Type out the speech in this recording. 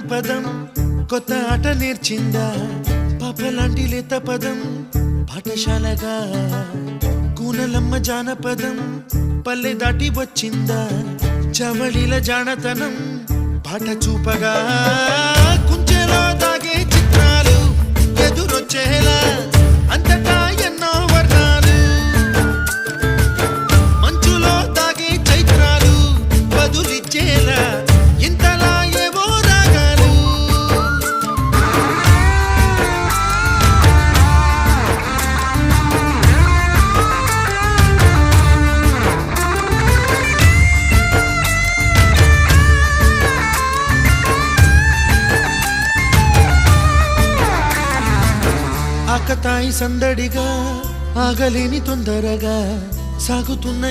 జానపదం కొత్త ఆట నేర్చిందా పాపలాంటి లేత పదం పాఠశాలగా కూనలమ్మ జానపదం పల్లె దాటి వచ్చిందా చవళిల జానతనం పాట చూపగా కుంచెలో దాగే చిత్రాలు ఎదురొచ్చేలా అంతటా ఎన్నో వర్ణాలు మంచులో దాగే చైత్రాలు బదులిచ్చేలా ఇంతలా ఏవో రాగాలు ఆకతాయి సందడిగా ఆగలేని తొందరగా సాగుతున్న